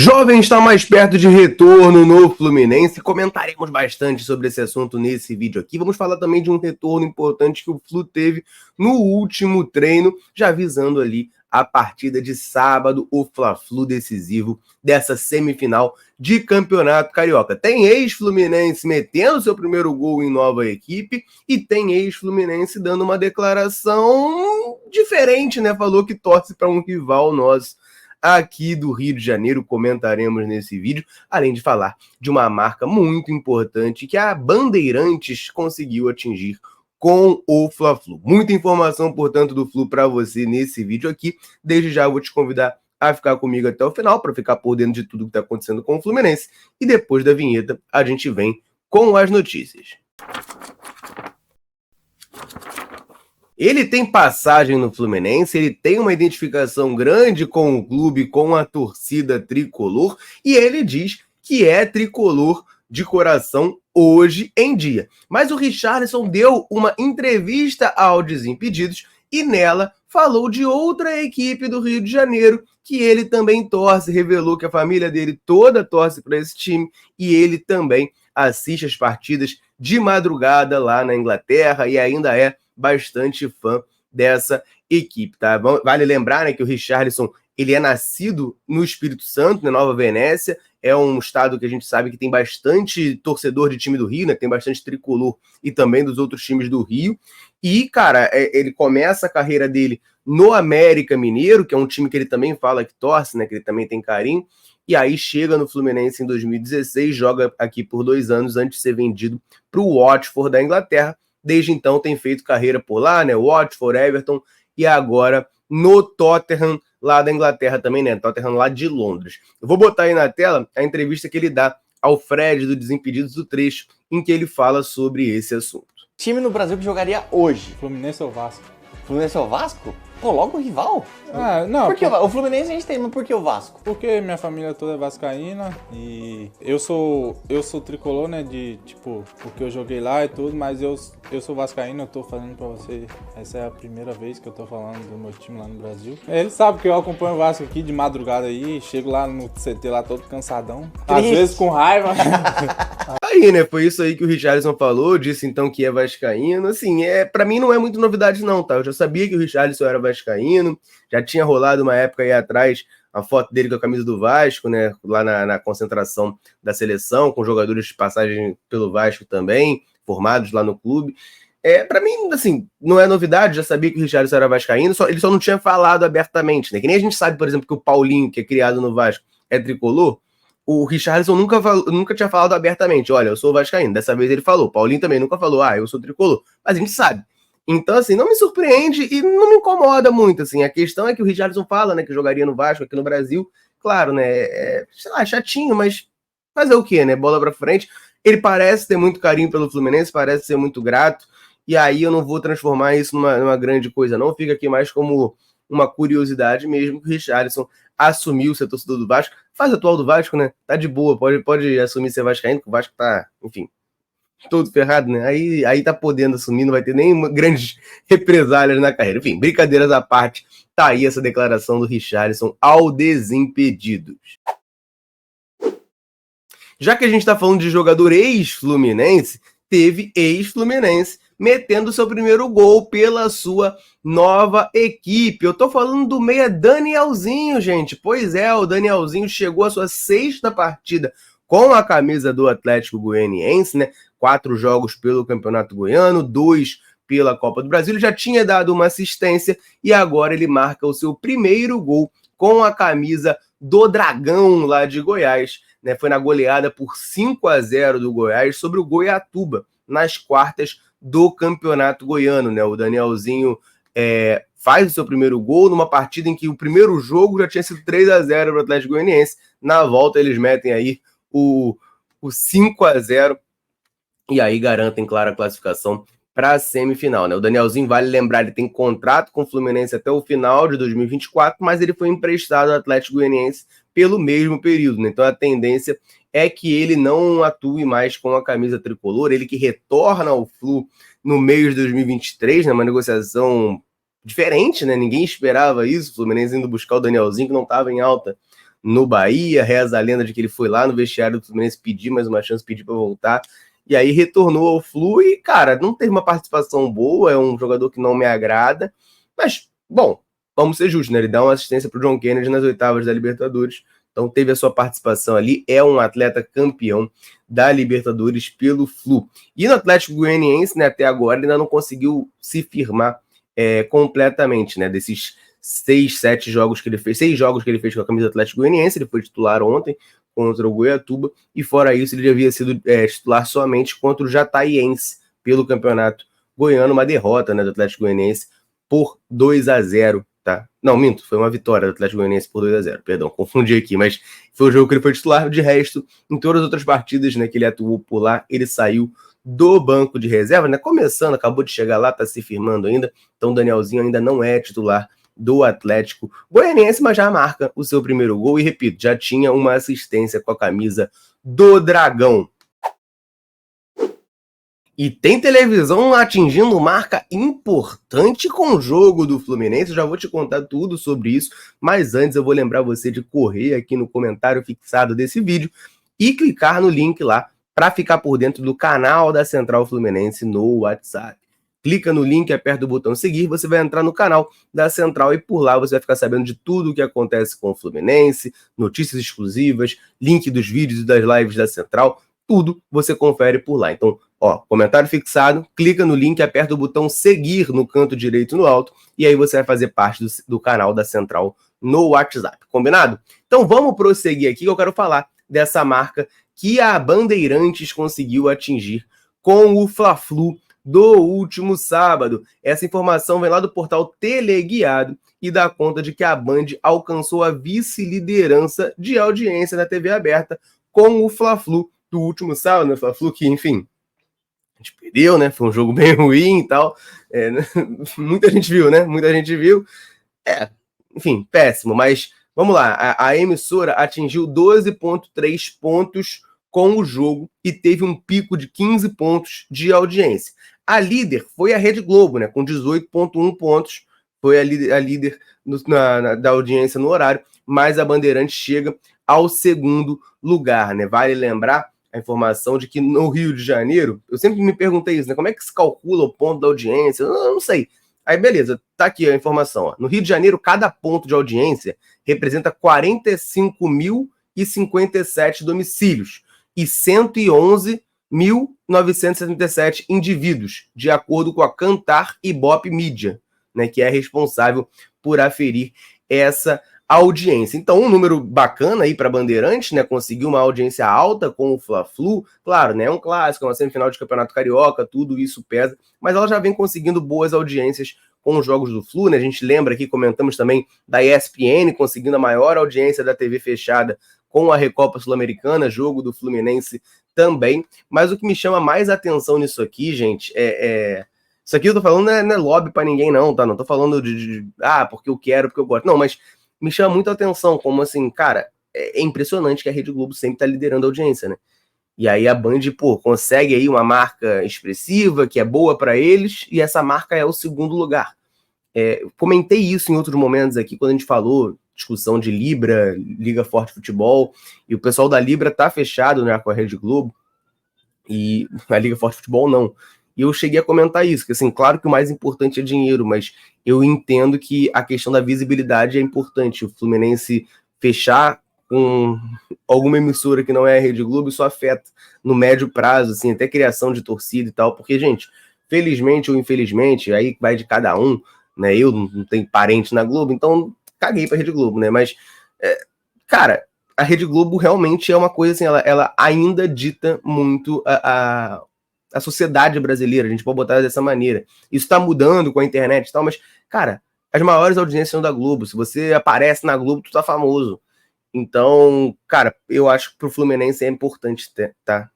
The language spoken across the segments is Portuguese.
Jovem está mais perto de retorno no Fluminense. Comentaremos bastante sobre esse assunto nesse vídeo aqui. Vamos falar também de um retorno importante que o Flu teve no último treino, já visando ali a partida de sábado, o Fla-Flu decisivo dessa semifinal de Campeonato Carioca. Tem ex-Fluminense metendo seu primeiro gol em nova equipe e tem ex-Fluminense dando uma declaração diferente, né? Falou que torce para um rival nosso aqui do Rio de Janeiro. Comentaremos nesse vídeo, além de falar de uma marca muito importante que a Bandeirantes conseguiu atingir com o Fla-Flu. Muita informação, portanto, do Flu para você nesse vídeo aqui. Desde já eu vou te convidar a ficar comigo até o final para ficar por dentro de tudo que está acontecendo com o Fluminense. E depois da vinheta a gente vem com as notícias. Ele tem passagem no Fluminense, ele tem uma identificação grande com o clube, com a torcida tricolor, e ele diz que é tricolor de coração hoje em dia. Mas o Richarlison deu uma entrevista ao Desimpedidos e nela falou de outra equipe do Rio de Janeiro que ele também torce, revelou que a família dele toda torce para esse time e ele também assiste as partidas de madrugada lá na Inglaterra e ainda é bastante fã dessa equipe, tá? Vale lembrar, né, que o Richarlison, ele é nascido no Espírito Santo, na Nova Venécia, é um estado que a gente sabe que tem bastante torcedor de time do Rio, né, tem bastante tricolor e também dos outros times do Rio, e, cara, ele começa a carreira dele no América Mineiro, que é um time que ele também fala que torce, né, que ele também tem carinho, e aí chega no Fluminense em 2016, joga aqui por 2 anos antes de ser vendido para o Watford da Inglaterra. Desde então tem feito carreira por lá, né? Watford, Everton e agora no Tottenham lá da Inglaterra também, né? Tottenham lá de Londres. Eu vou botar aí na tela a entrevista que ele dá ao Fred do Desimpedidos, do trecho em que ele fala sobre esse assunto. Time no Brasil que jogaria hoje? Fluminense ou Vasco? Fluminense ou Vasco? Pô, logo o rival? Ah, não. Por que o Fluminense a gente tem, mas por que o Vasco? Porque minha família toda é vascaína e eu sou tricolor, né, de, tipo, porque eu joguei lá e tudo, mas eu sou vascaíno, eu tô falando pra você, essa é a primeira vez que eu tô falando do meu time lá no Brasil. Ele sabe que eu acompanho o Vasco aqui de madrugada aí, chego lá no CT lá todo cansadão, às vezes com raiva. Aí, né, foi isso aí que o Richarlison falou, disse então que é vascaíno, assim, pra mim não é muito novidade não, tá? Eu já sabia que o Richarlison era vascaíno, já tinha rolado uma época aí atrás a foto dele com a camisa do Vasco, né, lá na concentração da seleção, com jogadores de passagem pelo Vasco também, formados lá no clube. Pra mim, assim, não é novidade, já sabia que o Richarlison era vascaíno, ele só não tinha falado abertamente, né, que nem a gente sabe, por exemplo, que o Paulinho, que é criado no Vasco, é tricolor. O Richarlison nunca tinha falado abertamente, olha, eu sou vascaíno. Dessa vez ele falou. Paulinho também nunca falou, eu sou tricolor. Mas a gente sabe. Então, assim, não me surpreende e não me incomoda muito, assim. A questão é que o Richarlison fala, né, que jogaria no Vasco aqui no Brasil. Claro, né, sei lá, chatinho, mas fazer o quê, né? Bola pra frente. Ele parece ter muito carinho pelo Fluminense, parece ser muito grato. E aí eu não vou transformar isso numa grande coisa, não. Fica aqui mais como uma curiosidade mesmo que o Richarlison assumiu ser torcedor do Vasco. Faz atual do Vasco, né? Tá de boa, pode assumir ser vascaíno, que o Vasco tá, enfim, todo ferrado, né? Aí tá podendo assumir, não vai ter nem grandes represálias na carreira. Enfim, brincadeiras à parte, tá aí essa declaração do Richarlison ao Desimpedidos. Já que a gente tá falando de jogador ex-Fluminense, teve ex-Fluminense metendo seu primeiro gol pela sua nova equipe. Eu tô falando do meia Danielzinho, gente. Pois é, o Danielzinho chegou à sua 6ª partida com a camisa do Atlético Goianiense, né? 4 jogos pelo Campeonato Goiano, 2 pela Copa do Brasil. Ele já tinha dado uma assistência e agora ele marca o seu primeiro gol com a camisa do Dragão lá de Goiás, né? Foi na goleada por 5-0 do Goiás sobre o Goiatuba nas quartas do Campeonato Goiano, né? O Danielzinho faz o seu primeiro gol numa partida em que o primeiro jogo já tinha sido 3-0 para o Atlético Goianiense. Na volta eles metem aí o 5-0 e aí garantem clara classificação para a semifinal, né? O Danielzinho, vale lembrar, ele tem contrato com o Fluminense até o final de 2024, mas ele foi emprestado ao Atlético Goianiense pelo mesmo período, né? Então a tendência é que ele não atue mais com a camisa tricolor, ele que retorna ao Flu no meio de 2023, né? Uma negociação diferente, né? Ninguém esperava isso, o Fluminense indo buscar o Danielzinho, que não estava em alta no Bahia, reza a lenda de que ele foi lá no vestiário do Fluminense pedir mais uma chance, pedir para voltar, e aí retornou ao Flu e, cara, não teve uma participação boa, é um jogador que não me agrada, mas, bom, vamos ser justos, né? Ele dá uma assistência pro John Kennedy nas oitavas da Libertadores, então teve a sua participação ali, é um atleta campeão da Libertadores pelo Flu. E no Atlético Goianiense, né, até agora, ele ainda não conseguiu se firmar completamente, né, desses 6 jogos que ele fez com a camisa do Atlético Goianiense. Ele foi titular ontem contra o Goiatuba, e fora isso ele havia sido titular somente contra o Jataiense pelo Campeonato Goiano, uma derrota, né, do Atlético Goianiense por 2-0, tá? Não, minto, foi uma vitória do Atlético Goianiense por 2-0, perdão, confundi aqui, mas foi o jogo que ele foi titular. De resto, em todas as outras partidas, né, que ele atuou por lá, ele saiu do banco de reserva, né, começando, acabou de chegar lá, tá se firmando ainda, então o Danielzinho ainda não é titular do Atlético Goianiense, mas já marca o seu primeiro gol e, repito, já tinha uma assistência com a camisa do Dragão. E tem televisão atingindo marca importante com o jogo do Fluminense. Eu já vou te contar tudo sobre isso, mas antes eu vou lembrar você de correr aqui no comentário fixado desse vídeo e clicar no link lá para ficar por dentro do canal da Central Fluminense no WhatsApp. Clica no link, aperta o botão seguir, você vai entrar no canal da Central e por lá você vai ficar sabendo de tudo o que acontece com o Fluminense, notícias exclusivas, link dos vídeos e das lives da Central, tudo você confere por lá. Então, ó, comentário fixado, clica no link, aperta o botão seguir no canto direito no alto e aí você vai fazer parte do canal da Central no WhatsApp, combinado? Então vamos prosseguir aqui que eu quero falar dessa marca que a Bandeirantes conseguiu atingir com o Fla-Flu do último sábado. Essa informação vem lá do portal Teleguiado e dá conta de que a Band alcançou a vice-liderança de audiência na TV aberta com o Fla-Flu do último sábado, né? Fla-Flu que, enfim, a gente perdeu, né? Foi um jogo bem ruim e tal. Muita gente viu, né? Muita gente viu. Enfim, péssimo, mas vamos lá. A emissora atingiu 12,3 pontos com o jogo e teve um pico de 15 pontos de audiência. A líder foi a Rede Globo, né, com 18,1 pontos, foi a líder da audiência no horário, mas a Bandeirantes chega ao segundo lugar, né? Vale lembrar a informação de que no Rio de Janeiro, eu sempre me perguntei isso, né? Como é que se calcula o ponto da audiência? Eu não sei. Aí, beleza, tá aqui a informação. Ó. No Rio de Janeiro, cada ponto de audiência representa 45.057 domicílios e 111.977 indivíduos, de acordo com a Kantar Ibope Mídia, né, que é responsável por aferir essa audiência. Então, um número bacana aí para Bandeirantes, né, conseguiu uma audiência alta com o Fla-Flu, claro, né, é um clássico, é uma semifinal de Campeonato Carioca, tudo isso pesa, mas ela já vem conseguindo boas audiências com os jogos do Flu, né, a gente lembra aqui, comentamos também da ESPN, conseguindo a maior audiência da TV fechada com a Recopa Sul-Americana, jogo do Fluminense também, mas o que me chama mais atenção nisso aqui, gente, isso aqui eu tô falando não é lobby pra ninguém não, tá? Não tô falando porque eu quero, porque eu gosto, não, mas me chama muito a atenção, como assim, cara, é impressionante que a Rede Globo sempre tá liderando a audiência, né? E aí a Band, consegue aí uma marca expressiva, que é boa pra eles, e essa marca é o segundo lugar. Comentei isso em outros momentos aqui, quando a gente falou discussão de Libra, Liga Forte Futebol, e o pessoal da Libra tá fechado, né, com a Rede Globo, e a Liga Forte Futebol não. E eu cheguei a comentar isso, que assim, claro que o mais importante é dinheiro, mas eu entendo que a questão da visibilidade é importante. O Fluminense fechar com alguma emissora que não é a Rede Globo, isso afeta no médio prazo, assim, até criação de torcida e tal, porque, gente, felizmente ou infelizmente, aí vai de cada um, né, eu não tenho parente na Globo, então caguei pra Rede Globo, né, mas, cara, a Rede Globo realmente é uma coisa assim, ela ainda dita muito a sociedade brasileira, a gente pode botar dessa maneira. Isso tá mudando com a internet e tal, mas, cara, as maiores audiências são da Globo. Se você aparece na Globo, tu tá famoso. Então, cara, eu acho que pro Fluminense é importante ter, tá?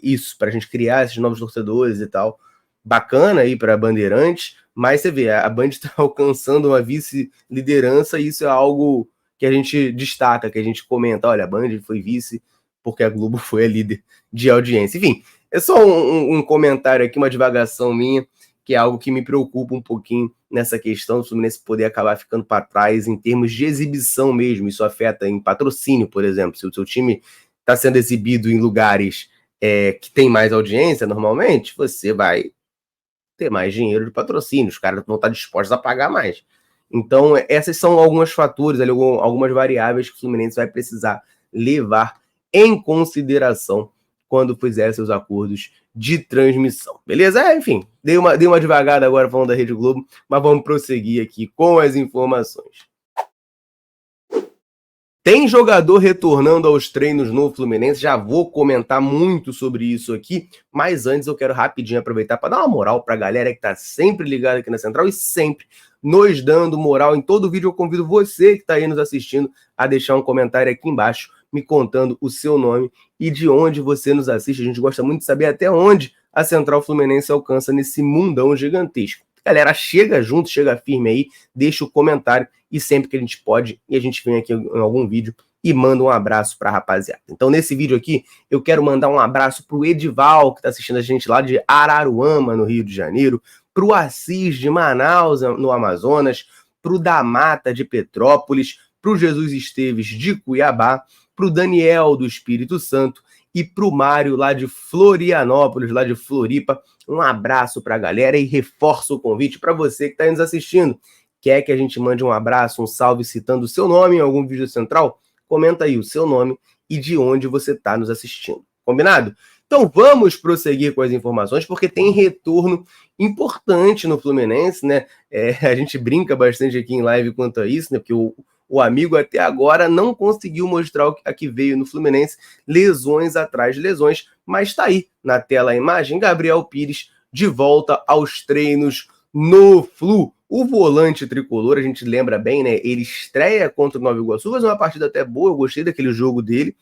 Isso, pra gente criar esses novos torcedores e tal. Bacana aí pra Bandeirantes, mas você vê, a Band tá alcançando uma vice-liderança e isso é algo que a gente destaca, que a gente comenta. Olha, a Band foi vice porque a Globo foi a líder de audiência. Enfim, é só um comentário aqui, uma divagação minha, que é algo que me preocupa um pouquinho nessa questão do Fluminense poder acabar ficando para trás em termos de exibição mesmo. Isso afeta em patrocínio, por exemplo. Se o seu time está sendo exibido em lugares que tem mais audiência, normalmente, você vai ter mais dinheiro de patrocínio. Os caras vão estar dispostos a pagar mais. Então, essas são alguns fatores, algumas variáveis que o Fluminense vai precisar levar em consideração quando fizer seus acordos de transmissão. Beleza? Enfim, dei uma devagada agora falando da Rede Globo, mas vamos prosseguir aqui com as informações. Tem jogador retornando aos treinos no Fluminense, já vou comentar muito sobre isso aqui, mas antes eu quero rapidinho aproveitar para dar uma moral para a galera que está sempre ligada aqui na Central e sempre nos dando moral. Em todo vídeo eu convido você que está aí nos assistindo a deixar um comentário aqui embaixo, me contando o seu nome e de onde você nos assiste. A gente gosta muito de saber até onde a Central Fluminense alcança nesse mundão gigantesco. Galera, chega junto, chega firme aí, deixa o comentário e sempre que a gente pode, e a gente vem aqui em algum vídeo e manda um abraço para a rapaziada. Então, nesse vídeo aqui, eu quero mandar um abraço para o Edival, que está assistindo a gente lá de Araruama, no Rio de Janeiro, para o Assis de Manaus, no Amazonas, para o Damata de Petrópolis, para o Jesus Esteves de Cuiabá, para o Daniel do Espírito Santo e para o Mário lá de Florianópolis, lá de Floripa. Um abraço para a galera e reforço o convite para você que está nos assistindo. Quer que a gente mande um abraço, um salve citando o seu nome em algum vídeo central? Comenta aí o seu nome e de onde você está nos assistindo. Combinado? Então vamos prosseguir com as informações, porque tem retorno importante no Fluminense, né? A gente brinca bastante aqui em live quanto a isso, né? Porque o amigo até agora não conseguiu mostrar a que veio no Fluminense, lesões atrás de lesões, mas está aí na tela a imagem, Gabriel Pires de volta aos treinos no Flu. O volante tricolor, a gente lembra bem, né? Ele estreia contra o Nova Iguaçu, mas uma partida até boa, eu gostei daquele jogo dele.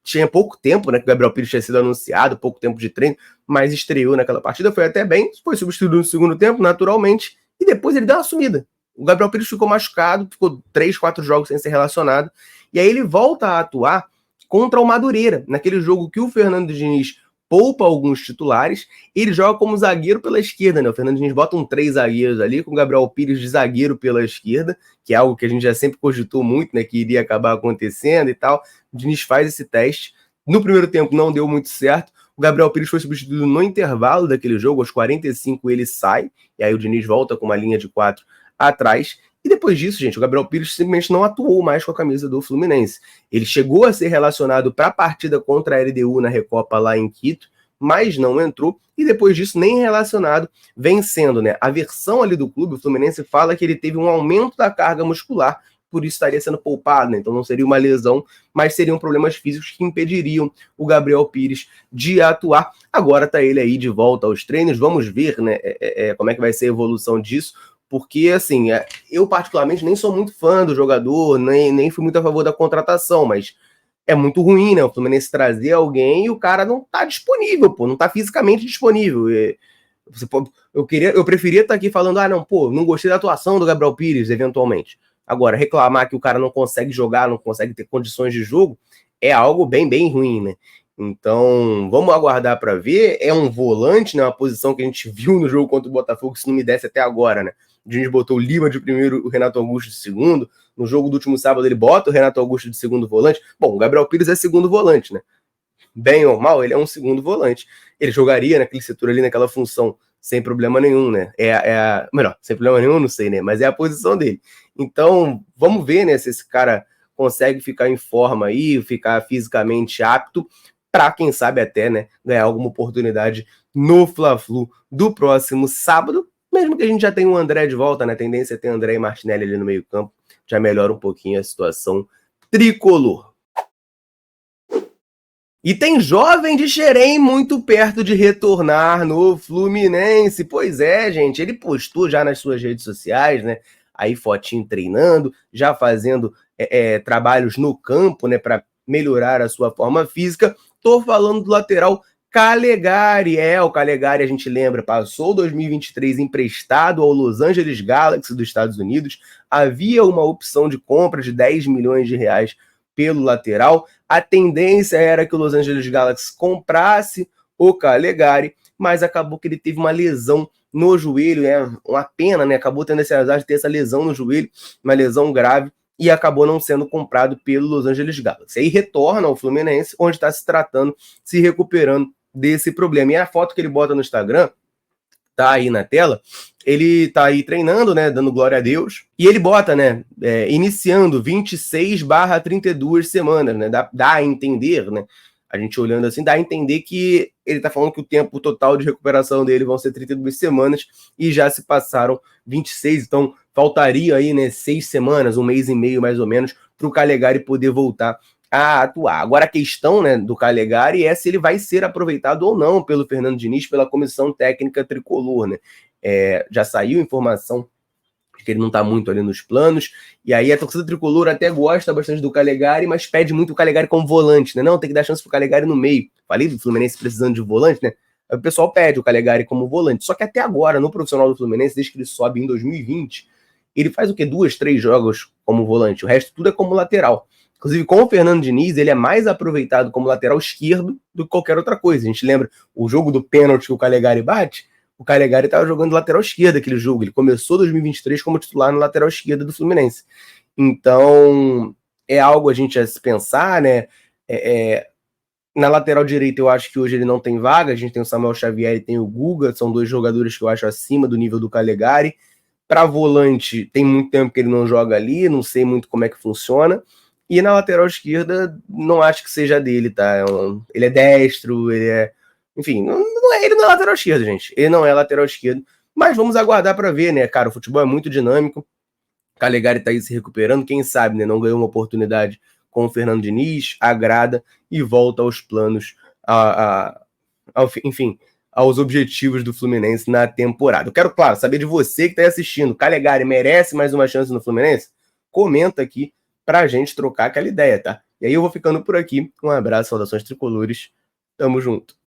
Tinha pouco tempo, né, que o Gabriel Pires tinha sido anunciado, pouco tempo de treino, mas estreou naquela partida, foi até bem, foi substituído no segundo tempo, naturalmente, e depois ele deu uma sumida. O Gabriel Pires ficou machucado, ficou 3, 4 jogos sem ser relacionado, e aí ele volta a atuar contra o Madureira, naquele jogo que o Fernando Diniz poupa alguns titulares, ele joga como zagueiro pela esquerda, né? O Fernando Diniz bota 3 zagueiros ali, com o Gabriel Pires de zagueiro pela esquerda, que é algo que a gente já sempre cogitou muito, né? Que iria acabar acontecendo e tal. O Diniz faz esse teste. No primeiro tempo não deu muito certo. O Gabriel Pires foi substituído no intervalo daquele jogo, aos 45 ele sai, e aí o Diniz volta com uma linha de 4 atrás. E depois disso, gente, o Gabriel Pires simplesmente não atuou mais com a camisa do Fluminense. Ele chegou a ser relacionado para a partida contra a LDU na Recopa lá em Quito, mas não entrou, e depois disso nem relacionado, vencendo, né? A versão ali do clube, o Fluminense fala que ele teve um aumento da carga muscular, por isso estaria sendo poupado, né? Então não seria uma lesão, mas seriam problemas físicos que impediriam o Gabriel Pires de atuar. Agora tá ele aí de volta aos treinos, vamos ver, né, como é que vai ser a evolução disso, porque, assim, eu particularmente nem sou muito fã do jogador, nem fui muito a favor da contratação, mas é muito ruim, né, o Fluminense trazer alguém e o cara não tá disponível, pô, não tá fisicamente disponível. Eu preferia estar aqui falando, não gostei da atuação do Gabriel Pires, eventualmente. Agora, reclamar que o cara não consegue jogar, não consegue ter condições de jogo, é algo bem, bem ruim, né? Então, vamos aguardar para ver. É um volante, né? Uma posição que a gente viu no jogo contra o Botafogo, se não me desse até agora, né? A gente botou o Lima de primeiro, o Renato Augusto de segundo. No jogo do último sábado, ele bota o Renato Augusto de segundo volante. Bom, o Gabriel Pires é segundo volante, né? Bem ou mal, ele é um segundo volante. Ele jogaria naquele setor ali, naquela função, sem problema nenhum, né? Melhor, sem problema nenhum, não sei, né? Mas é a posição dele. Então, vamos ver, né, se esse cara consegue ficar em forma aí, ficar fisicamente apto, para quem sabe até, né, ganhar alguma oportunidade no Fla-Flu do próximo sábado, mesmo que a gente já tenha o André de volta, né? A tendência é ter André e Martinelli ali no meio campo, já melhora um pouquinho a situação tricolor. E tem jovem de Xerém muito perto de retornar no Fluminense. Pois é, gente, ele postou já nas suas redes sociais, né? Aí fotinho treinando, já fazendo trabalhos no campo, né? Para melhorar a sua forma física. Tô falando do lateral Calegari. O Calegari, a gente lembra, passou 2023 emprestado ao Los Angeles Galaxy dos Estados Unidos. Havia uma opção de compra de 10 milhões de reais pelo lateral. A tendência era que o Los Angeles Galaxy comprasse o Calegari, mas acabou que ele teve uma lesão no joelho, uma pena, né? Acabou tendo esse azar de ter essa lesão no joelho, uma lesão grave, e acabou não sendo comprado pelo Los Angeles Galaxy. Aí retorna ao Fluminense, onde está se tratando, se recuperando desse problema. E a foto que ele bota no Instagram, tá aí na tela, ele tá aí treinando, né, dando glória a Deus, e ele bota, né, iniciando 26/32 semanas, né, dá a entender, né, a gente olhando assim, dá a entender que ele tá falando que o tempo total de recuperação dele vão ser 32 semanas, e já se passaram 26, então faltaria aí, né, 6 semanas, um mês e meio mais ou menos, para o Calegari poder voltar a atuar. Agora a questão, né, do Calegari é se ele vai ser aproveitado ou não pelo Fernando Diniz, pela comissão técnica tricolor, né? Já saiu informação de que ele não está muito ali nos planos, e aí a torcida tricolor até gosta bastante do Calegari, mas pede muito o Calegari como volante, né? Não, tem que dar chance pro Calegari no meio. Falei do Fluminense precisando de volante, né? Aí o pessoal pede o Calegari como volante. Só que até agora, no profissional do Fluminense, desde que ele sobe em 2020, ele faz o quê? 2, 3 jogos como volante. O resto tudo é como lateral. Inclusive, com o Fernando Diniz, ele é mais aproveitado como lateral esquerdo do que qualquer outra coisa. A gente lembra o jogo do pênalti que o Calegari bate? O Calegari estava jogando lateral esquerda aquele jogo. Ele começou 2023 como titular no lateral esquerda do Fluminense. Então, é algo a gente a se pensar, né? Na lateral direita, eu acho que hoje ele não tem vaga. A gente tem o Samuel Xavier e tem o Guga. São 2 jogadores que eu acho acima do nível do Calegari. Para volante, tem muito tempo que ele não joga ali. Não sei muito como é que funciona. E na lateral esquerda, não acho que seja dele, tá? Ele é destro, ele é... Enfim, ele não é lateral esquerdo, gente. Ele não é lateral esquerdo. Mas vamos aguardar para ver, né? Cara, o futebol é muito dinâmico. O Calegari tá aí se recuperando. Quem sabe, né? Não ganhou uma oportunidade com o Fernando Diniz, agrada e volta aos planos, enfim, aos objetivos do Fluminense na temporada. Eu quero, claro, saber de você que tá aí assistindo. Calegari merece mais uma chance no Fluminense? Comenta aqui pra gente trocar aquela ideia, tá? E aí eu vou ficando por aqui. Um abraço, saudações tricolores. Tamo junto.